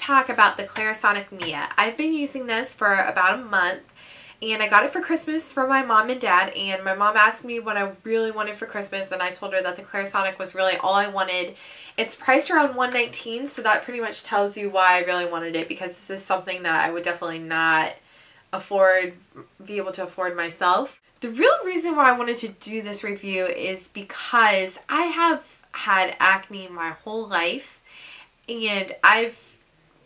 talk about the Clarisonic Mia. I've been using this for about a month, and I got it for Christmas from my mom and dad, and my mom asked me what I really wanted for Christmas, and I told her that the Clarisonic was really all I wanted. It's priced around $119, so that pretty much tells you why I really wanted it, because this is something that I would definitely not be able to afford myself. The real reason why I wanted to do this review is because I have had acne my whole life, and I've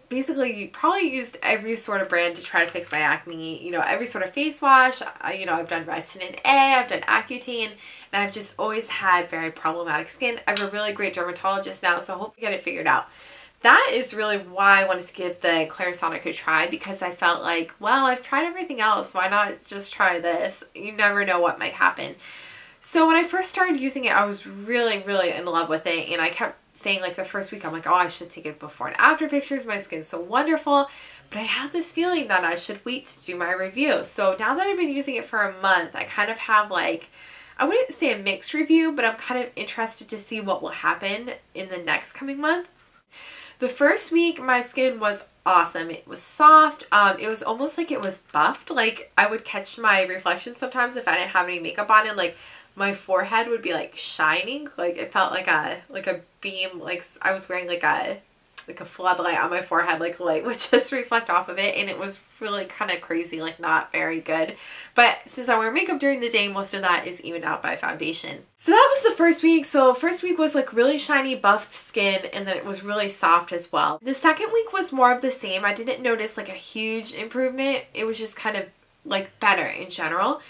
basically probably used every sort of brand to try to fix my acne, you know, every sort of face wash. You know, I've done Vitamin A, I've done Accutane, and I've just always had very problematic skin. I have a really great dermatologist now, so I hope to get it figured out. That is really why I wanted to give the Clarisonic a try, because I felt like, well, I've tried everything else, why not just try this? You never know what might happen. So when I first started using it, I was really in love with it, and I kept saying, like, the first week I'm like, oh, I should take it before and after pictures, my skin's so wonderful, but I had this feeling that I should wait to do my review. So now that I've been using it for a month, I kind of have, like, I wouldn't say a mixed review, but I'm kind of interested to see what will happen in the next coming month. The first week my skin was awesome. It was soft. It was almost like it was buffed. Like, I would catch my reflection sometimes if I didn't have any makeup on, and like my forehead would be like shining. Like, it felt like a beam, like I was wearing like a floodlight on my forehead, like light would just reflect off of it, and it was really kind of crazy, like not very good. But since I wear makeup during the day, most of that is evened out by foundation. So that was the first week. So first week was like really shiny buff skin, and then it was really soft as well. The second week was more of the same. I didn't notice like a huge improvement. It was just kind of like better in general.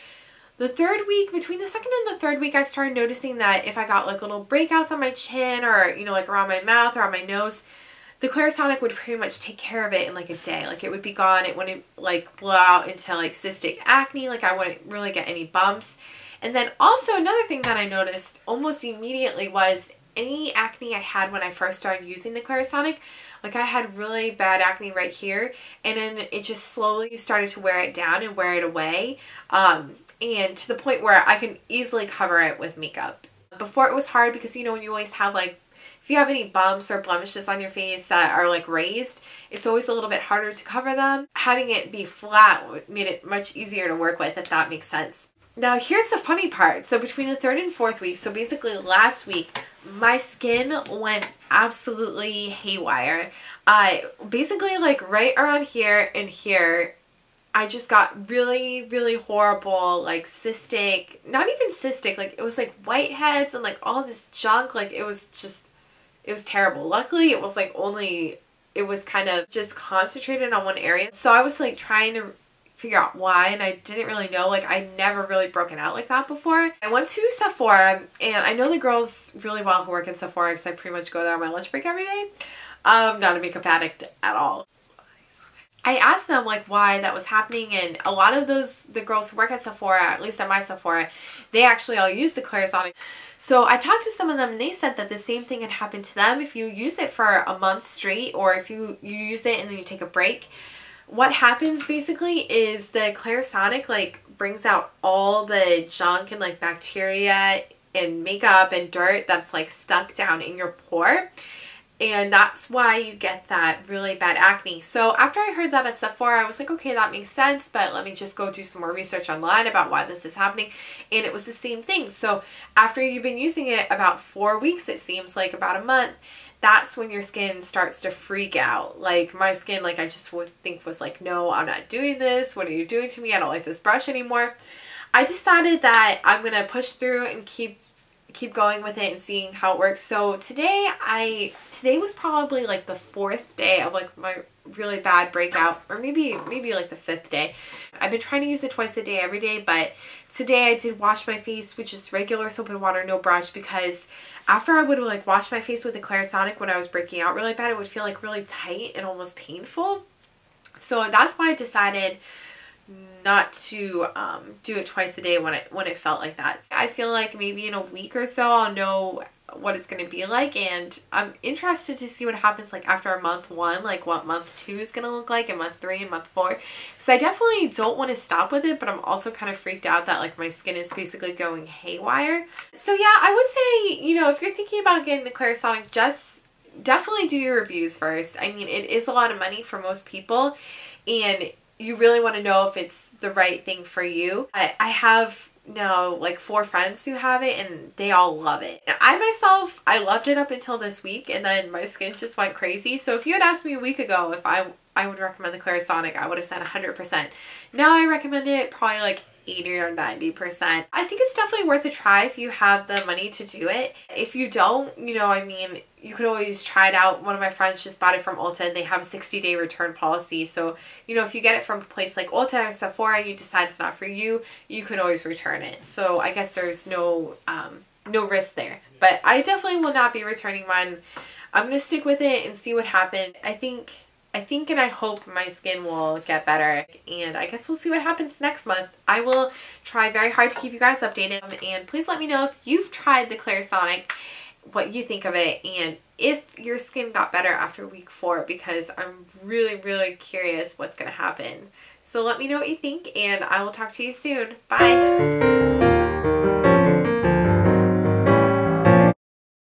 The third week, between the second and the third week, I started noticing that if I got like little breakouts on my chin, or, you know, like around my mouth or on my nose, the Clarisonic would pretty much take care of it in like a day. Like, it would be gone. It wouldn't like blow out into like cystic acne. Like, I wouldn't really get any bumps. And then also another thing that I noticed almost immediately was any acne I had when I first started using the Clarisonic. Like, I had really bad acne right here, and then it just slowly started to wear it down and wear it away. And to the point where I can easily cover it with makeup. Before it was hard because, you know, when you always have like, if you have any bumps or blemishes on your face that are like raised, it's always a little bit harder to cover them. Having it be flat made it much easier to work with, if that makes sense. Now here's the funny part. So between the third and fourth week, so basically last week, my skin went absolutely haywire. Basically like right around here and here, I just got really horrible, like cystic, not even cystic, like it was like whiteheads and like all this junk. Like, it was terrible. Luckily it was like it was kind of just concentrated on one area. So I was like trying to figure out why, and I didn't really know. Like, I never really broken out like that before. I went to Sephora, and I know the girls really well who work in Sephora because I pretty much go there on my lunch break every day. Not a makeup addict at all. I asked them like why that was happening, and a lot of the girls who work at Sephora, at least at my Sephora, they actually all use the Clarisonic. So I talked to some of them, and they said that the same thing had happened to them. If you use it for a month straight, or if you use it and then you take a break, what happens basically is the Clarisonic like brings out all the junk and like bacteria and makeup and dirt that's like stuck down in your pore. And that's why you get that really bad acne. So after I heard that at Sephora, I was like, okay, that makes sense, but let me just go do some more research online about why this is happening. And it was the same thing. So after you've been using it about 4 weeks, it seems like about a month, that's when your skin starts to freak out. Like, my skin, like, I just would think was like, no, I'm not doing this. What are you doing to me? I don't like this brush anymore. I decided that I'm going to push through and keep going with it and seeing how it works. So today was probably like the 4th day of like my really bad breakout, or maybe like the 5th day. I've been trying to use it twice a day every day, but today I did wash my face with just regular soap and water, no brush, because after I would like wash my face with the Clarisonic when I was breaking out really bad, it would feel like really tight and almost painful. So that's why I decided not to do it twice a day when it felt like that. I feel like maybe in a week or so I'll know what it's going to be like, and I'm interested to see what happens like after month 1, like what month 2 is going to look like, and month 3 and month 4. So I definitely don't want to stop with it, but I'm also kind of freaked out that like my skin is basically going haywire. So yeah, I would say, you know, if you're thinking about getting the Clarisonic, just definitely do your reviews first. I mean, it is a lot of money for most people, and you really want to know if it's the right thing for you. I have now like 4 friends who have it, and they all love it. I myself, I loved it up until this week, and then my skin just went crazy. So if you had asked me a week ago if I would recommend the Clarisonic, I would have said 100%. Now I recommend it probably like 80 or 90%. I think it's definitely worth a try if you have the money to do it. If you don't, you know, I mean, you could always try it out. One of my friends just bought it from Ulta, and they have a 60-day return policy. So, you know, if you get it from a place like Ulta or Sephora and you decide it's not for you, you can always return it. So I guess there's no risk there. But I definitely will not be returning mine. I'm going to stick with it and see what happens. I think and I hope my skin will get better, and I guess we'll see what happens next month. I will try very hard to keep you guys updated, and please let me know if you've tried the Clarisonic, what you think of it, and if your skin got better after week 4, because I'm really, really curious what's going to happen. So let me know what you think, and I will talk to you soon. Bye!